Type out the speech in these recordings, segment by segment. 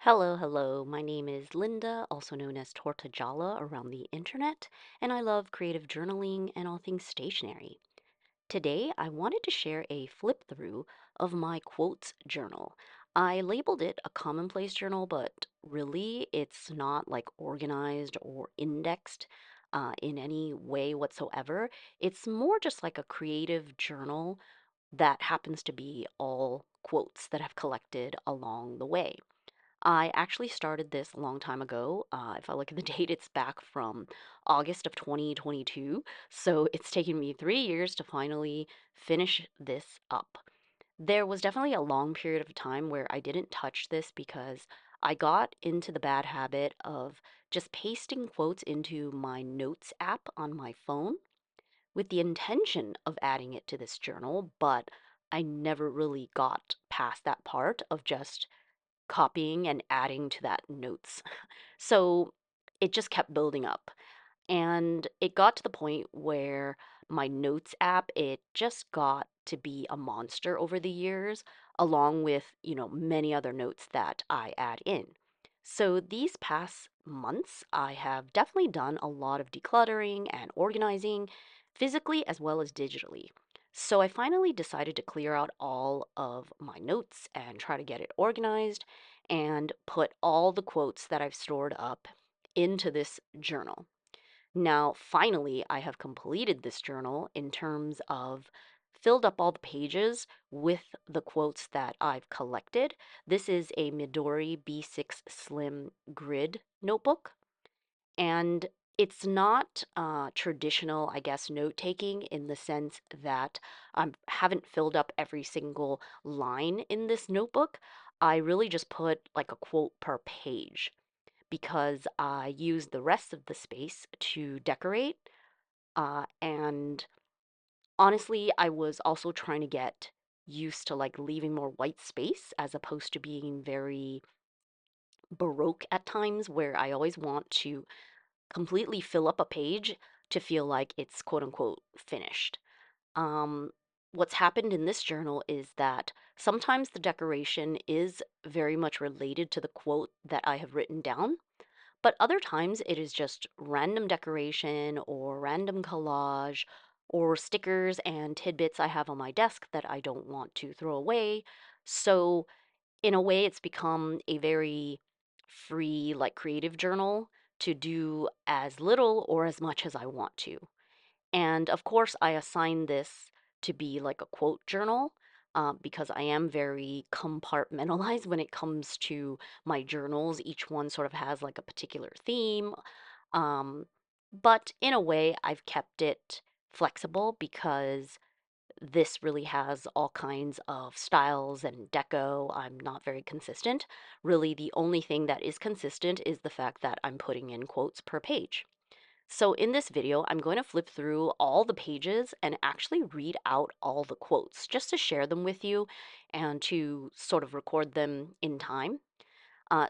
Hello, hello. My name is Linda, also known as Tortajala around the internet, and I love creative journaling and all things stationery. Today, I wanted to share a flip through of my quotes journal. I labeled it a commonplace journal, but really it's not like organized or indexed in any way whatsoever. It's more just like a creative journal that happens to be all quotes that I've collected along the way. I actually started this a long time ago. If I look at the date, it's back from August of 2022. So it's taken me 3 years to finally finish this up. There was definitely a long period of time where I didn't touch this because I got into the bad habit of just pasting quotes into my notes app on my phone with the intention of adding it to this journal, but I never really got past that part of just copying and adding to that notes. So it just kept building up. And it got to the point where my notes app, it just got to be a monster over the years, along with, many other notes that I add in. So these past months, I have definitely done a lot of decluttering and organizing, physically as well as digitally. So I finally decided to clear out all of my notes and try to get it organized and put all the quotes that I've stored up into this journal. Now, finally, I have completed this journal in terms of filled up all the pages with the quotes that I've collected. This is a Midori B6 Slim Grid notebook, and it's not traditional, I guess, note taking in the sense that I haven't filled up every single line in this notebook. I really just put like a quote per page because I use the rest of the space to decorate. And honestly, I was also trying to get used to like leaving more white space as opposed to being very baroque at times, where I always want to completely fill up a page to feel like it's quote unquote finished. Um, what's happened in this journal is that sometimes the decoration is very much related to the quote that I have written down. But other times it is just random decoration or random collage or stickers and tidbits I have on my desk that I don't want to throw away. So, in a way, it's become a very free, like creative journal to do as little or as much as I want to. And of course, I assign this to be like a quote journal because I am very compartmentalized when it comes to my journals. Each one sort of has like a particular theme. Um, but in a way, I've kept it flexible because this really has all kinds of styles and deco. I'm not very consistent. Really, the only thing that is consistent is the fact that I'm putting in quotes per page. So in this video, I'm going to flip through all the pages and actually read out all the quotes just to share them with you and to sort of record them in time.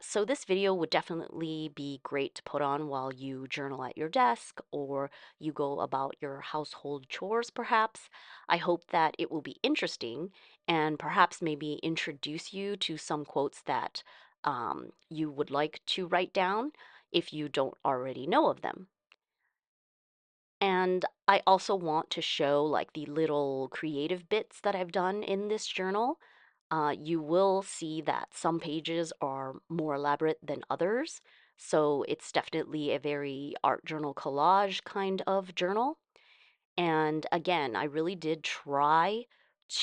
So this video would definitely be great to put on while you journal at your desk or you go about your household chores, perhaps. I hope that it will be interesting and perhaps maybe introduce you to some quotes that you would like to write down if you don't already know of them. And I also want to show like the little creative bits that I've done in this journal. You will see that some pages are more elaborate than others. So it's definitely a very art journal collage kind of journal. And again, I really did try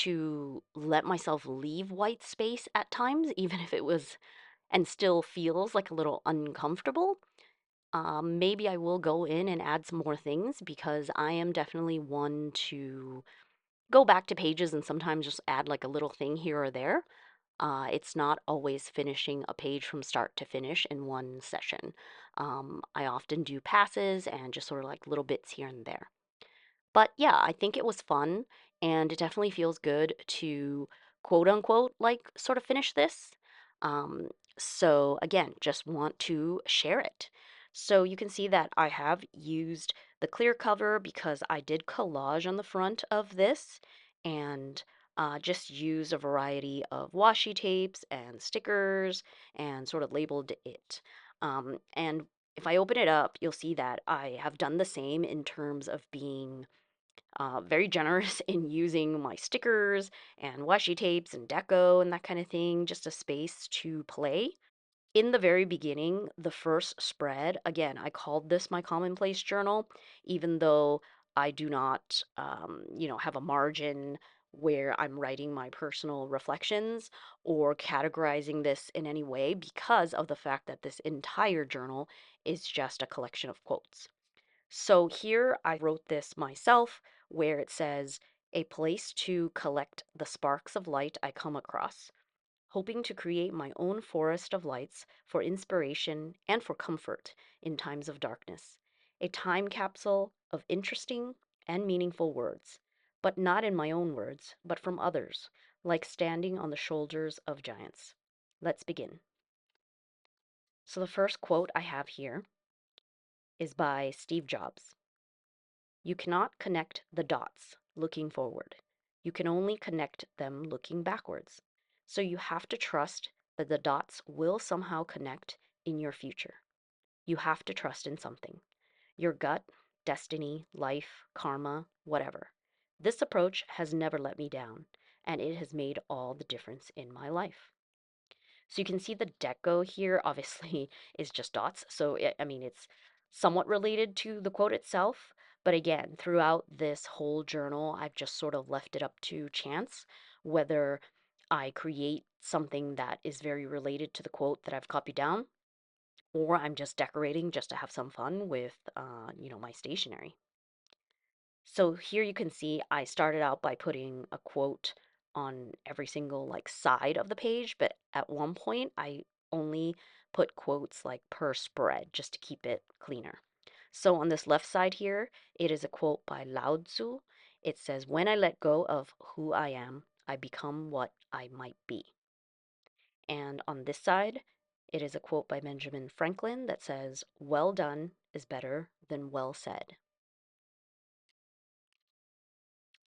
to let myself leave white space at times, even if it was and still feels like a little uncomfortable. Maybe I will go in and add some more things because I am definitely one to go back to pages and sometimes just add like a little thing here or there. It's not always finishing a page from start to finish in one session. I often do passes and just sort of like little bits here and there. But yeah, I think it was fun and it definitely feels good to quote unquote like sort of finish this. Um, so again, just want to share it. So you can see that I have used the clear cover because I did collage on the front of this and just used a variety of washi tapes and stickers and sort of labeled it. And if I open it up, you'll see that I have done the same in terms of being very generous in using my stickers and washi tapes and deco and that kind of thing, just a space to play. In the very beginning, the first spread, again, I called this my commonplace journal, even though I do not, have a margin where I'm writing my personal reflections or categorizing this in any way because of the fact that this entire journal is just a collection of quotes. So here I wrote this myself where it says, a place to collect the sparks of light I come across, hoping to create my own forest of lights for inspiration and for comfort in times of darkness. A time capsule of interesting and meaningful words, but not in my own words, but from others, like standing on the shoulders of giants. Let's begin. So the first quote I have here is by Steve Jobs. You cannot connect the dots looking forward. You can only connect them looking backwards. So you have to trust that the dots will somehow connect in your future. You have to trust in something, your gut, destiny, life, karma, whatever. This approach has never let me down, and it has made all the difference in my life. So you can see the deco here obviously is just dots. So it's somewhat related to the quote itself. But again, throughout this whole journal, I've just sort of left it up to chance whether I create something that is very related to the quote that I've copied down, or I'm just decorating just to have some fun with, my stationery. So here you can see I started out by putting a quote on every single like side of the page, but at one point I only put quotes like per spread just to keep it cleaner. So on this left side here, it is a quote by Lao Tzu. It says, "When I let go of who I am, I become what I might be." And on this side, it is a quote by Benjamin Franklin that says, "Well done is better than well said."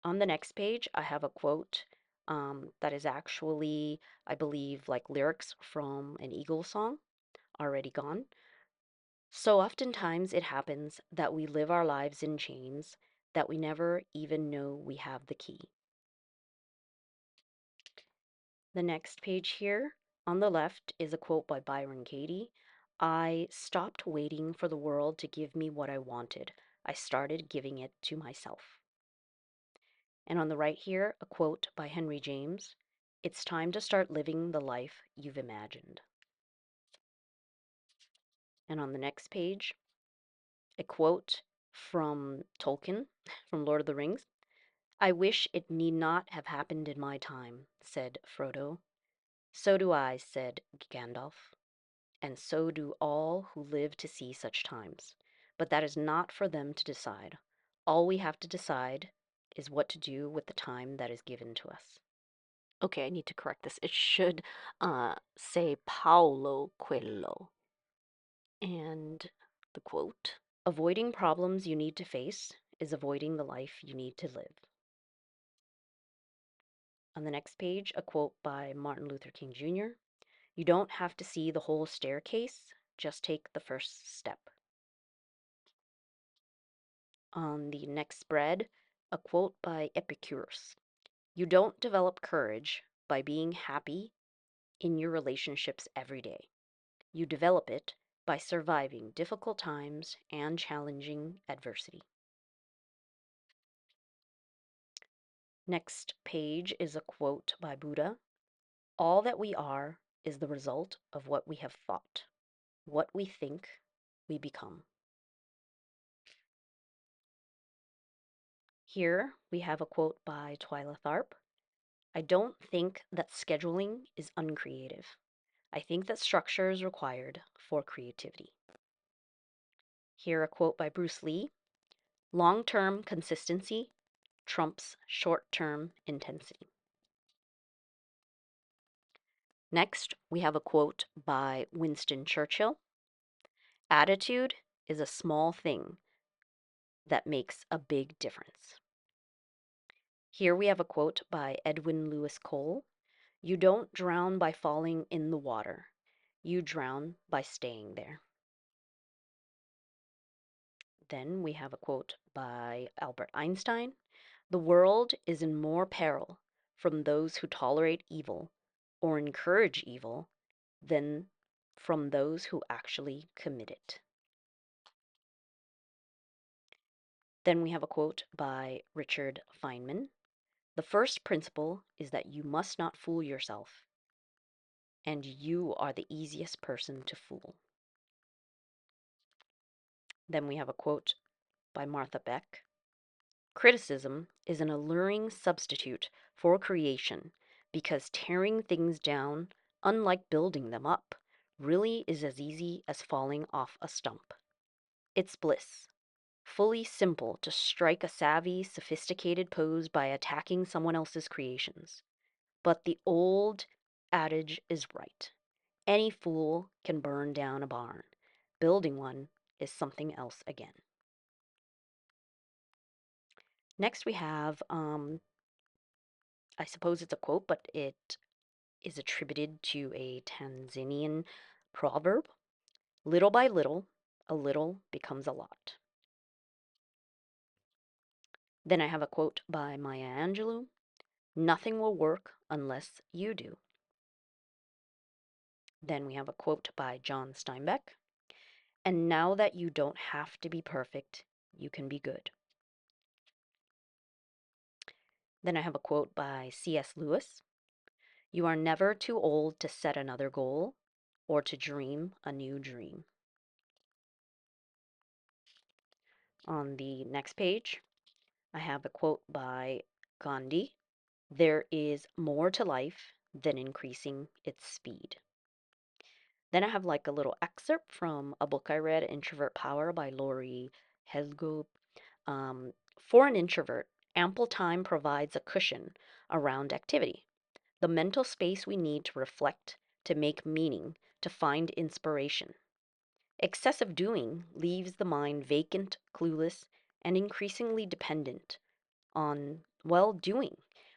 On the next page, I have a quote that is actually, I believe, like lyrics from an Eagle song, Already Gone. So oftentimes it happens that we live our lives in chains that we never even know we have the key. The next page here on the left is a quote by Byron Katie. I stopped waiting for the world to give me what I wanted. I started giving it to myself. And on the right here, a quote by Henry James. It's time to start living the life you've imagined. And on the next page, a quote from Tolkien from Lord of the Rings. I wish it need not have happened in my time, said Frodo. So do I, said Gandalf, and so do all who live to see such times. But that is not for them to decide. All we have to decide is what to do with the time that is given to us. Okay, I need to correct this. It should say Paulo Coelho. And the quote, avoiding problems you need to face is avoiding the life you need to live. On the next page, a quote by Martin Luther King Jr. You don't have to see the whole staircase, just take the first step. On the next spread, a quote by Epicurus. You don't develop courage by being happy in your relationships every day. You develop it by surviving difficult times and challenging adversity. Next page is a quote by Buddha. All that we are is the result of what we have thought. What we think, we become. Here we have a quote by Twyla Tharp. I don't think that scheduling is uncreative. I think that structure is required for creativity. Here a quote by Bruce Lee. Long-term consistency trumps short-term intensity. Next, we have a quote by Winston Churchill. Attitude is a small thing that makes a big difference. Here we have a quote by Edwin Lewis Cole. You don't drown by falling in the water. You drown by staying there. Then we have a quote by Albert Einstein. The world is in more peril from those who tolerate evil or encourage evil than from those who actually commit it. Then we have a quote by Richard Feynman. The first principle is that you must not fool yourself, and you are the easiest person to fool. Then we have a quote by Martha Beck. Criticism is an alluring substitute for creation because tearing things down, unlike building them up, really is as easy as falling off a stump. It's bliss, fully simple to strike a savvy, sophisticated pose by attacking someone else's creations. But the old adage is right. Any fool can burn down a barn. Building one is something else again. Next, we have, I suppose it's a quote, but it is attributed to a Tanzanian proverb. Little by little, a little becomes a lot. Then I have a quote by Maya Angelou. Nothing will work unless you do. Then we have a quote by John Steinbeck. And now that you don't have to be perfect, you can be good. Then I have a quote by C.S. Lewis. You are never too old to set another goal or to dream a new dream. On the next page, I have a quote by Gandhi. There is more to life than increasing its speed. Then I have like a little excerpt from a book I read, Introvert Power by Laurie Hesgob. For an introvert, ample time provides a cushion around activity, the mental space we need to reflect, to make meaning, to find inspiration. Excessive doing leaves the mind vacant, clueless, and increasingly dependent on, well, doing.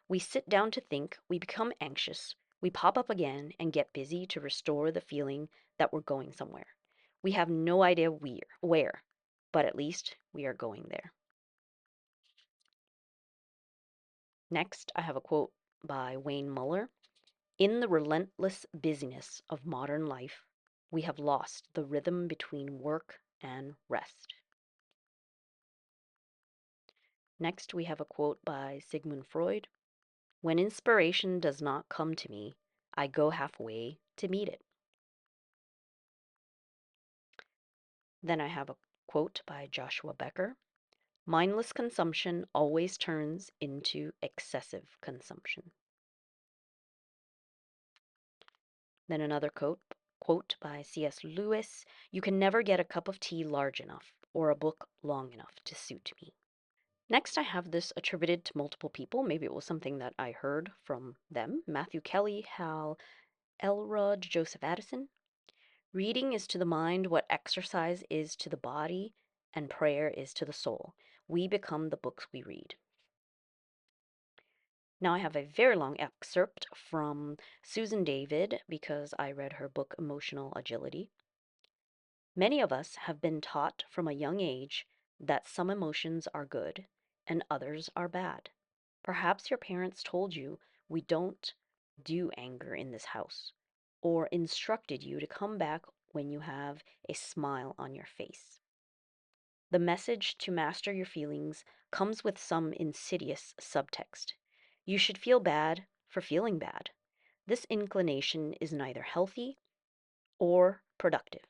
We sit down to think, we become anxious, we pop up again and get busy to restore the feeling that we're going somewhere. We have no idea where, but at least we are going there. Next, I have a quote by Wayne Muller. In the relentless busyness of modern life, we have lost the rhythm between work and rest. Next, we have a quote by Sigmund Freud. When inspiration does not come to me, I go halfway to meet it. Then I have a quote by Joshua Becker. Mindless consumption always turns into excessive consumption. Then another quote by C.S. Lewis. You can never get a cup of tea large enough or a book long enough to suit me. Next, I have this attributed to multiple people. Maybe it was something that I heard from them. Matthew Kelly, Hal Elrod, Joseph Addison. Reading is to the mind what exercise is to the body, and prayer is to the soul. We become the books we read. Now I have a very long excerpt from Susan David because I read her book Emotional Agility. Many of us have been taught from a young age that some emotions are good and others are bad. Perhaps your parents told you we don't do anger in this house, or instructed you to come back when you have a smile on your face. The message to master your feelings comes with some insidious subtext. You should feel bad for feeling bad. This inclination is neither healthy or productive.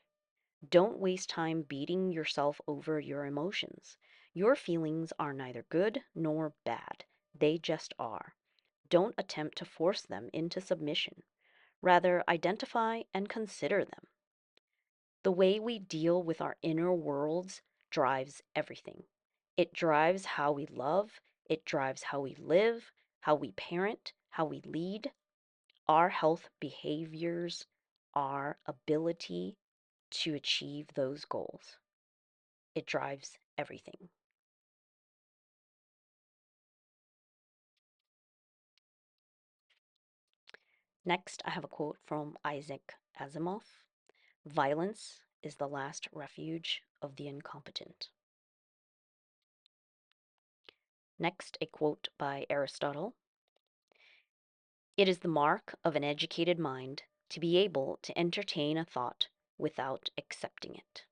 Don't waste time beating yourself over your emotions. Your feelings are neither good nor bad. They just are. Don't attempt to force them into submission. Rather, identify and consider them. The way we deal with our inner worlds drives everything. It drives how we love, it drives how we live, how we parent, how we lead, our health behaviors, our ability to achieve those goals. It drives everything. Next, I have a quote from Isaac Asimov. Violence is the last refuge of the incompetent. Next, a quote by Aristotle. It is the mark of an educated mind to be able to entertain a thought without accepting it.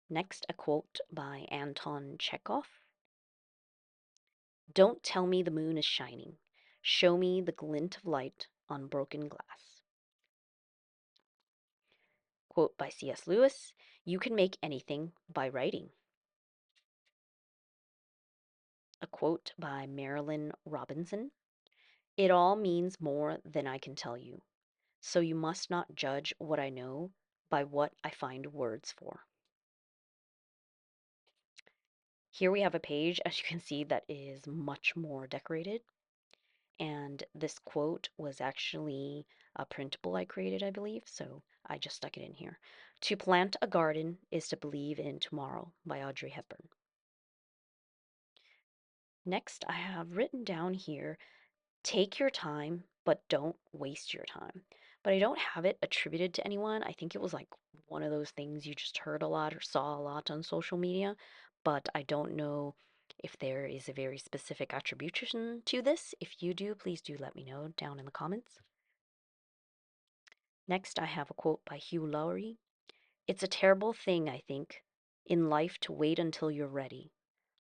Next, a quote by Anton Chekhov. Don't tell me the moon is shining. Show me the glint of light on broken glass. Quote by C.S. Lewis. You can make anything by writing. A quote by Marilyn Robinson. It all means more than I can tell you, so you must not judge what I know by what I find words for. Here we have a page, as you can see, that is much more decorated. And this quote was actually a printable I created, I believe, so I just stuck it in here. To plant a garden is to believe in tomorrow by Audrey Hepburn. Next, I have written down here, take your time, but don't waste your time. But I don't have it attributed to anyone. I think it was like one of those things you just heard a lot or saw a lot on social media, but I don't know if there is a very specific attribution to this. If you do, please do let me know down in the comments. Next, I have a quote by Hugh Laurie. It's a terrible thing, I think, in life to wait until you're ready.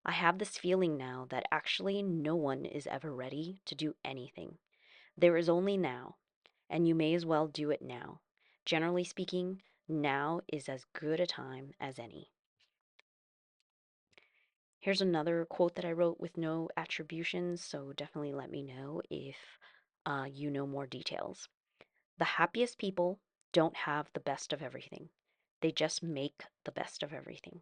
I have this feeling now that actually no one is ever ready to do anything. There is only now, and you may as well do it now. Generally speaking, now is as good a time as any. Here's another quote that I wrote with no attributions, so definitely let me know if you know more details. The happiest people don't have the best of everything. They just make the best of everything.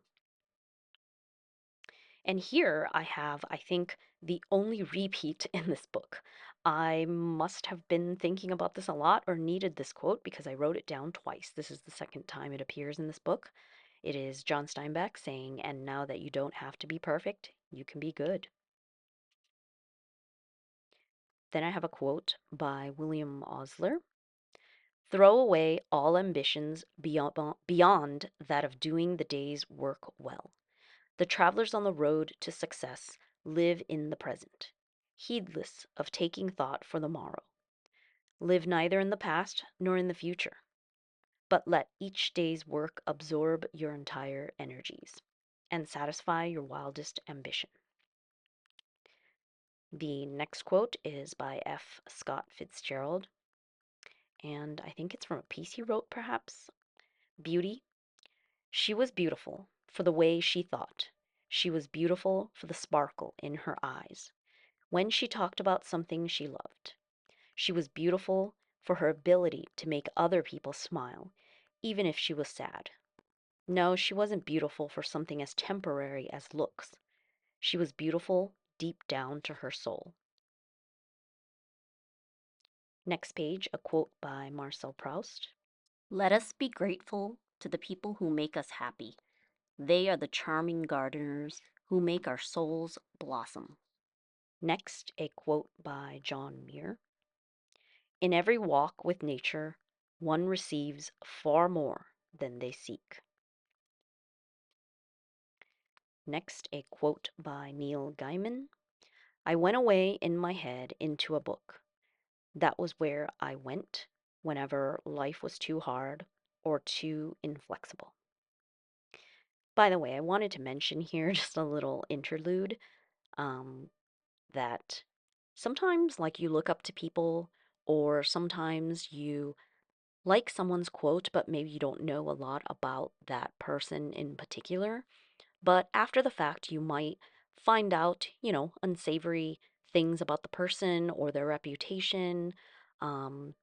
And here I have, I think, the only repeat in this book. I must have been thinking about this a lot or needed this quote because I wrote it down twice. This is the second time it appears in this book. It is John Steinbeck saying, "And now that you don't have to be perfect, you can be good." Then I have a quote by William Osler. Throw away all ambitions beyond that of doing the day's work well. The travelers on the road to success live in the present, heedless of taking thought for the morrow. Live neither in the past nor in the future, but let each day's work absorb your entire energies and satisfy your wildest ambition. The next quote is by F. Scott Fitzgerald, and I think it's from a piece he wrote, perhaps. Beauty. She was beautiful for the way she thought. She was beautiful for the sparkle in her eyes when she talked about something she loved. She was beautiful for her ability to make other people smile, even if she was sad. No, she wasn't beautiful for something as temporary as looks. She was beautiful deep down to her soul. Next page, a quote by Marcel Proust. Let us be grateful to the people who make us happy. They are the charming gardeners who make our souls blossom. Next, a quote by John Muir. In every walk with nature, one receives far more than they seek. Next, a quote by Neil Gaiman. I went away in my head into a book. That was where I went whenever life was too hard or too inflexible. By the way, I wanted to mention here just a little interlude um, that sometimes, like, you look up to people, or sometimes you like someone's quote, but maybe you don't know a lot about that person in particular. But after the fact, you might find out, unsavory things about the person or their reputation. Um,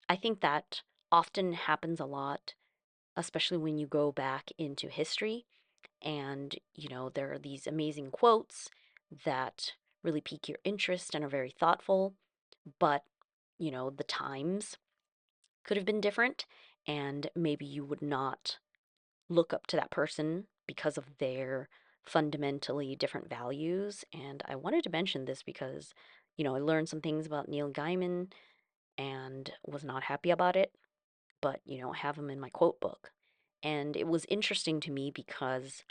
I think that often happens a lot, especially when you go back into history and, there are these amazing quotes that really pique your interest and are very thoughtful, but, the times could have been different, and maybe you would not look up to that person because of their fundamentally different values. And I wanted to mention this because, I learned some things about Neil Gaiman and was not happy about it, but, I have him in my quote book. And it was interesting to me because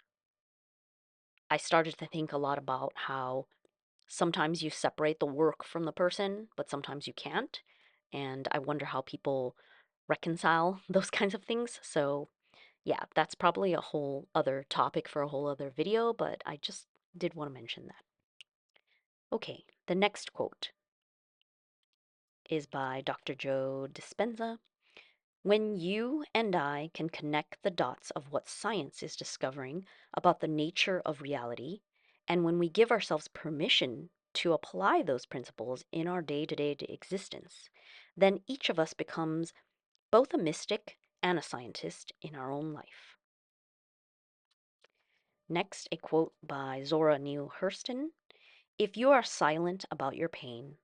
I started to think a lot about how sometimes you separate the work from the person, but sometimes you can't. And I wonder how people reconcile those kinds of things. So, yeah, that's probably a whole other topic for a whole other video, but I just did want to mention that. Okay, the next quote is by Dr. Joe Dispenza. When you and I can connect the dots of what science is discovering about the nature of reality, and when we give ourselves permission to apply those principles in our day to day existence, then each of us becomes both a mystic and a scientist in our own life. Next, a quote by Zora Neale Hurston. If you are silent about your pain,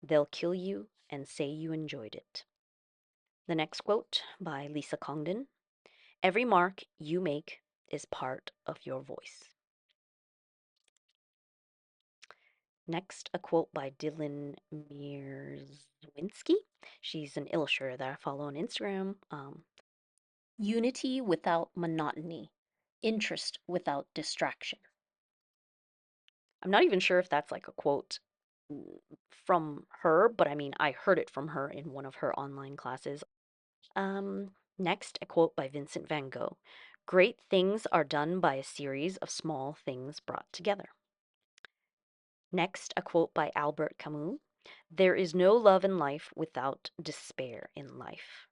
they'll kill you and say you enjoyed it. The next quote by Lisa Congdon. Every mark you make is part of your voice. Next, a quote by Dylan Mierzwinski. She's an illustrator that I follow on Instagram. Unity without monotony, interest without distraction. I'm not even sure if that's like a quote from her, but I mean, I heard it from her in one of her online classes. Next, a quote by Vincent van Gogh. Great things are done by a series of small things brought together. Next, a quote by Albert Camus. There is no love in life without despair in life.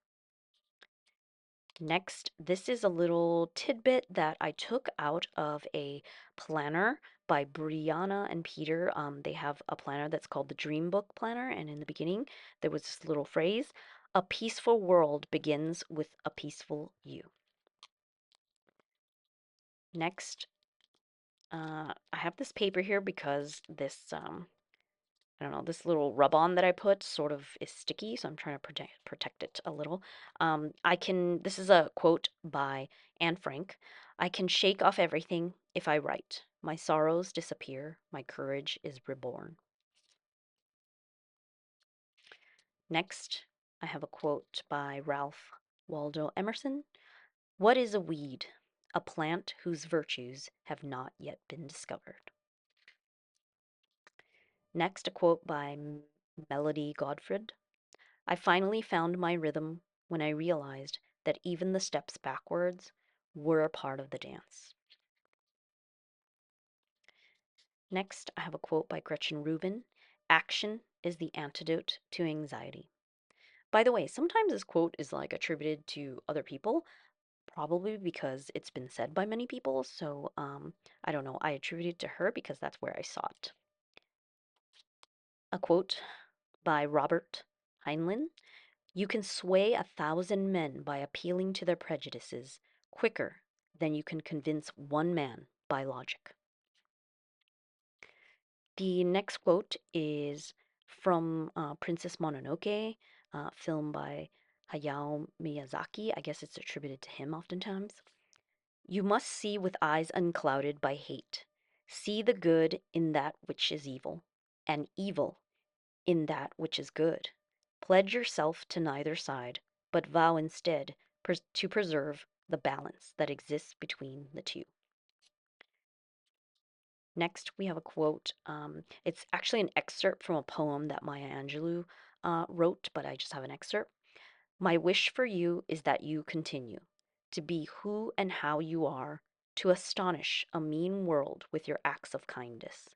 Next, this is a little tidbit that I took out of a planner by Brianna and Peter. They have a planner that's called the Dream Book Planner, and in the beginning, there was this little phrase, a peaceful world begins with a peaceful you. Next, I have this paper here because this I don't know, this little rub-on that I put sort of is sticky, so I'm trying to protect it a little. This is a quote by Anne Frank. I can shake off everything if I write. My sorrows disappear, my courage is reborn. Next, I have a quote by Ralph Waldo Emerson. What is a weed? A plant whose virtues have not yet been discovered. Next, a quote by Melody Godfred. I finally found my rhythm when I realized that even the steps backwards were a part of the dance. Next, I have a quote by Gretchen Rubin. Action is the antidote to anxiety. By the way, sometimes this quote is like attributed to other people, probably because it's been said by many people. So I don't know. I attribute it to her because that's where I saw it. A quote by Robert Heinlein. You can sway 1,000 men by appealing to their prejudices quicker than you can convince one man by logic. The next quote is from Princess Mononoke, film by Hayao Miyazaki. I guess it's attributed to him oftentimes. You must see with eyes unclouded by hate. See the good in that which is evil, and evil in that which is good. Pledge yourself to neither side, but vow instead to preserve the balance that exists between the two. Next, we have a quote. It's actually an excerpt from a poem that Maya Angelou wrote, but I just have an excerpt. My wish for you is that you continue to be who and how you are, to astonish a mean world with your acts of kindness.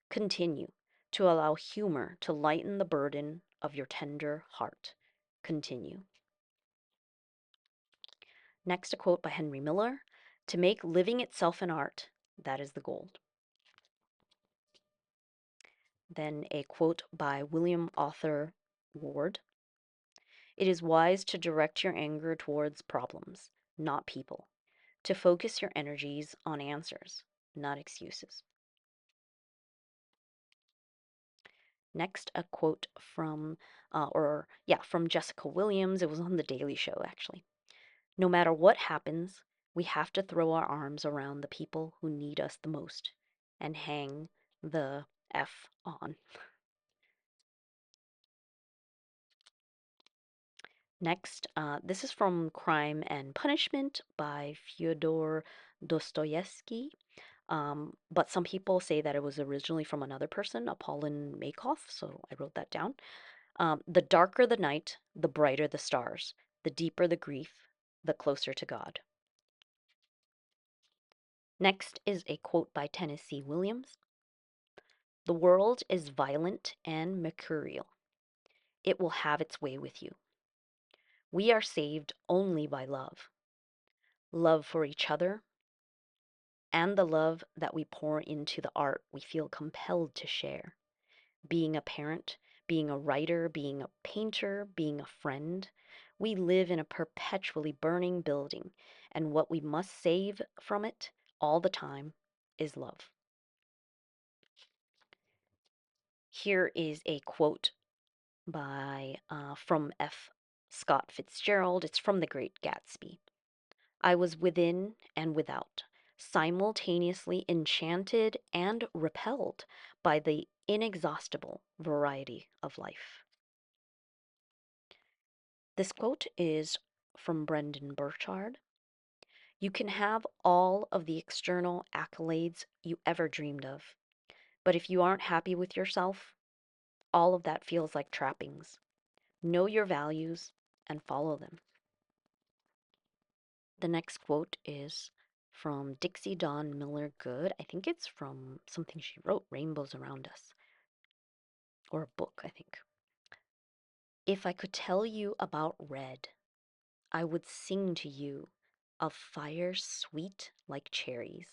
Continue to allow humor to lighten the burden of your tender heart. Continue. Next, a quote by Henry Miller. To make living itself an art, that is the goal. Then a quote by William Arthur Ward. It is wise to direct your anger towards problems, not people. To focus your energies on answers, not excuses. Next, a quote from Jessica Williams. It was on The Daily Show, actually. No matter what happens, we have to throw our arms around the people who need us the most and hang the F on. Next, this is from Crime and Punishment by Fyodor Dostoevsky. But some people say that it was originally from another person, Apollon Makoff, so I wrote that down. The darker the night, the brighter the stars. The deeper the grief, the closer to God. Next is a quote by Tennessee Williams. The world is violent and mercurial. It will have its way with you. We are saved only by love, love for each other, and the love that we pour into the art we feel compelled to share. Being a parent, being a writer, being a painter, being a friend, we live in a perpetually burning building, and what we must save from it all the time is love. Here is a quote by from F. Scott Fitzgerald. It's from The Great Gatsby. I was within and without, simultaneously enchanted and repelled by the inexhaustible variety of life. This quote is from Brendan Burchard. You can have all of the external accolades you ever dreamed of, but if you aren't happy with yourself, all of that feels like trappings. Know your values and follow them. The next quote is from Dixie Dawn Miller Good. I think it's from something she wrote, Rainbows Around Us, or a book, I think. If I could tell you about red, I would sing to you of fire sweet like cherries,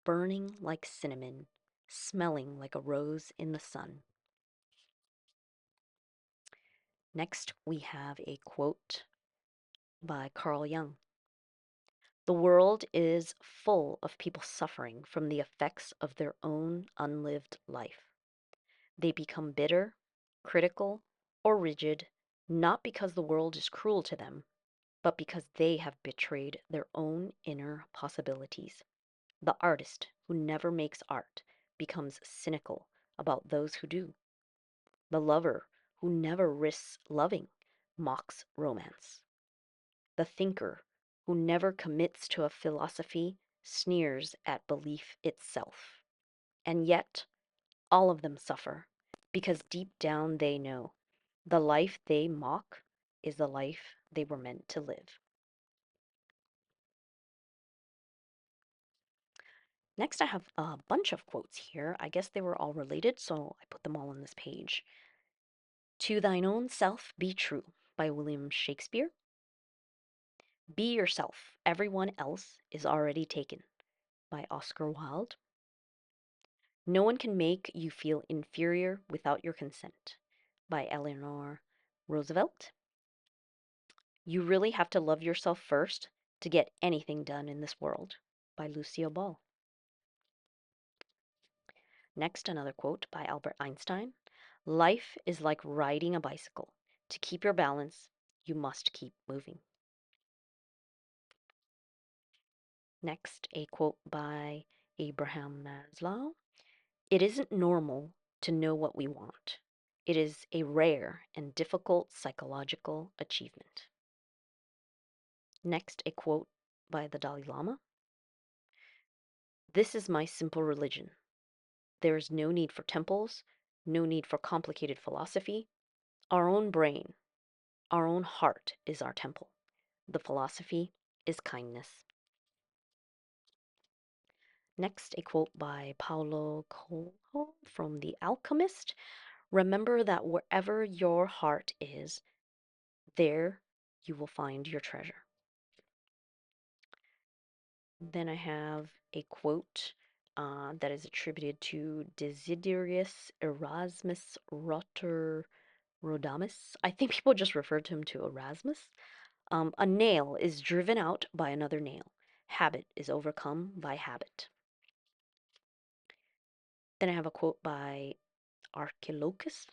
burning like cinnamon, smelling like a rose in the sun. Next, we have a quote by Carl Jung. The world is full of people suffering from the effects of their own unlived life. They become bitter, critical, or rigid, not because the world is cruel to them, but because they have betrayed their own inner possibilities. The artist who never makes art becomes cynical about those who do. The lover who never risks loving mocks romance. The thinker who never commits to a philosophy sneers at belief itself. And yet, all of them suffer because deep down they know the life they mock is the life they were meant to live. Next, I have a bunch of quotes here. I guess they were all related, so I put them all on this page. To thine own self be true by William Shakespeare. Be yourself. Everyone else is already taken by Oscar Wilde. No one can make you feel inferior without your consent by Eleanor Roosevelt. You really have to love yourself first to get anything done in this world by Lucille Ball. Next, another quote by Albert Einstein. Life is like riding a bicycle. To keep your balance, you must keep moving. Next, a quote by Abraham Maslow. It isn't normal to know what we want. It is a rare and difficult psychological achievement. Next, a quote by the Dalai Lama. This is my simple religion. There is no need for temples, no need for complicated philosophy. Our own brain, our own heart is our temple. The philosophy is kindness. Next, a quote by Paulo Coelho from The Alchemist. Remember that wherever your heart is, there you will find your treasure. Then I have a quote that is attributed to Desiderius Erasmus Rodamus. I think people just refer to him to Erasmus. A nail is driven out by another nail. Habit is overcome by habit. Then I have a quote by Archilochus.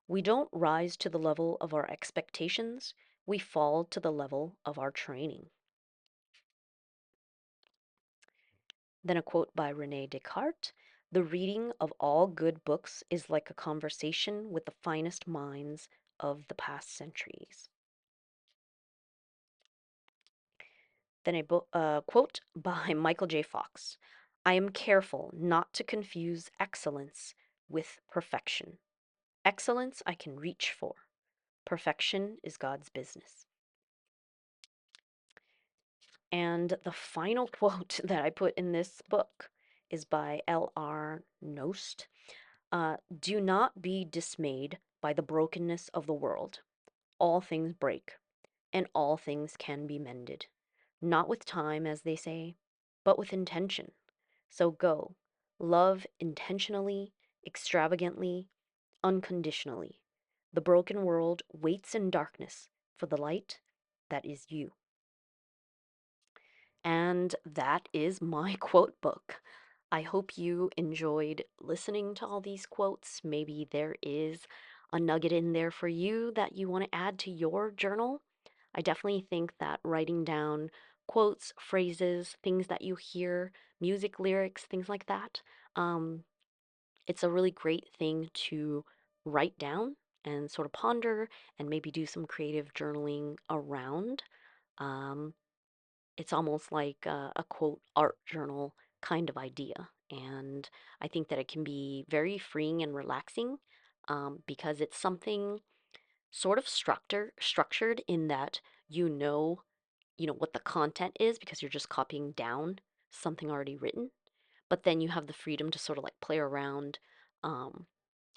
We don't rise to the level of our expectations, we fall to the level of our training. Then a quote by Rene Descartes. The reading of all good books is like a conversation with the finest minds of the past centuries. Then a quote by Michael J. Fox. I am careful not to confuse excellence with perfection. Excellence I can reach for. Perfection is God's business. And the final quote that I put in this book is by L.R. Nost. Do not be dismayed by the brokenness of the world. All things break, and all things can be mended. Not with time, as they say, but with intention. So go, love intentionally, extravagantly, unconditionally. The broken world waits in darkness for the light that is you. And that is my quote book. I hope you enjoyed listening to all these quotes. Maybe there is a nugget in there for you that you want to add to your journal. I definitely think that writing down quotes, phrases, things that you hear, music lyrics, things like that, um, it's a really great thing to write down and sort of ponder and maybe do some creative journaling around. Um, it's almost like a quote art journal kind of idea. And I think that it can be very freeing and relaxing because it's something sort of structured in that what the content is because you're just copying down something already written. But then you have the freedom to sort of um,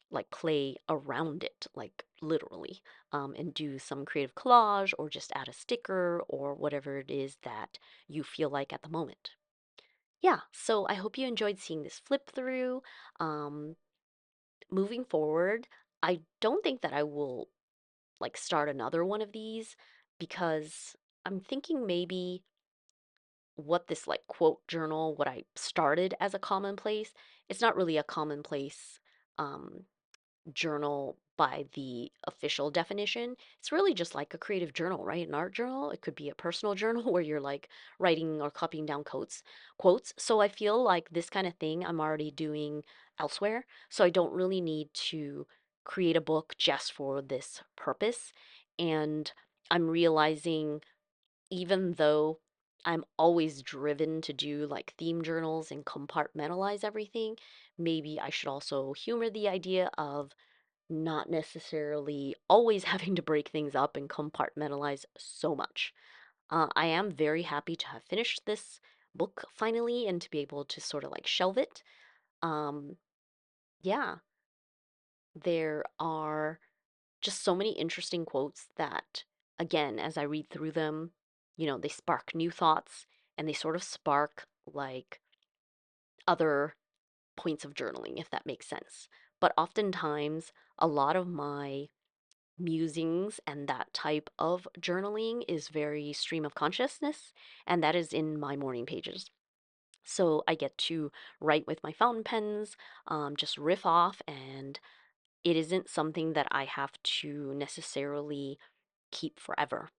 like play around it, like literally, and do some creative collage or just add a sticker or whatever it is that you feel like at the moment. Yeah, so I hope you enjoyed seeing this flip through. Um, Moving forward, I don't think that I will like start another one of these because I'm thinking maybe what this like quote journal, what I started as a commonplace, it's not really a commonplace um, journal by the official definition. It's really just like a creative journal, right? An art journal. It could be a personal journal where you're like writing or copying down quotes. So I feel like this kind of thing I'm already doing elsewhere. So I don't really need to create a book just for this purpose. And I'm realizing even though I'm always driven to do like theme journals and compartmentalize everything, maybe I should also humor the idea of not necessarily always having to break things up and compartmentalize so much. I am very happy to have finished this book finally and to be able to sort of like shelve it. Um, yeah, there are just so many interesting quotes that, again, as I read through them, they spark new thoughts and they sort of spark like other points of journaling, if that makes sense. But oftentimes, a lot of my musings and that type of journaling is very stream of consciousness, and that is in my morning pages. So I get to write with my fountain pens, just riff off, and it isn't something that I have to necessarily keep forever.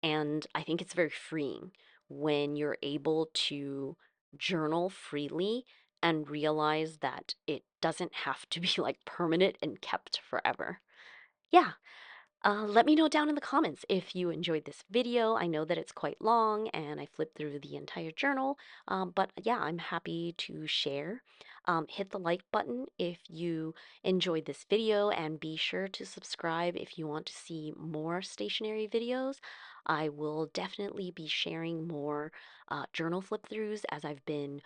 And I think it's very freeing when you're able to journal freely and realize that it doesn't have to be like permanent and kept forever. Yeah, let me know down in the comments if you enjoyed this video. I know that it's quite long and I flipped through the entire journal, but yeah, I'm happy to share. Hit the like button if you enjoyed this video and be sure to subscribe if you want to see more stationery videos. I will definitely be sharing more journal flip throughs as I've been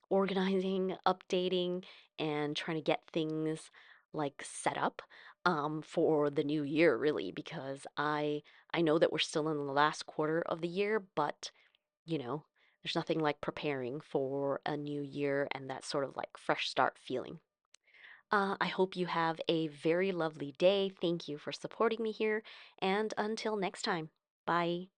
organizing, updating, and trying to get things like set up for the new year, really, because I know that we're still in the last quarter of the year, but you know, there's nothing like preparing for a new year and that sort of like fresh start feeling. I hope you have a very lovely day. Thank you for supporting me here, and until next time, bye.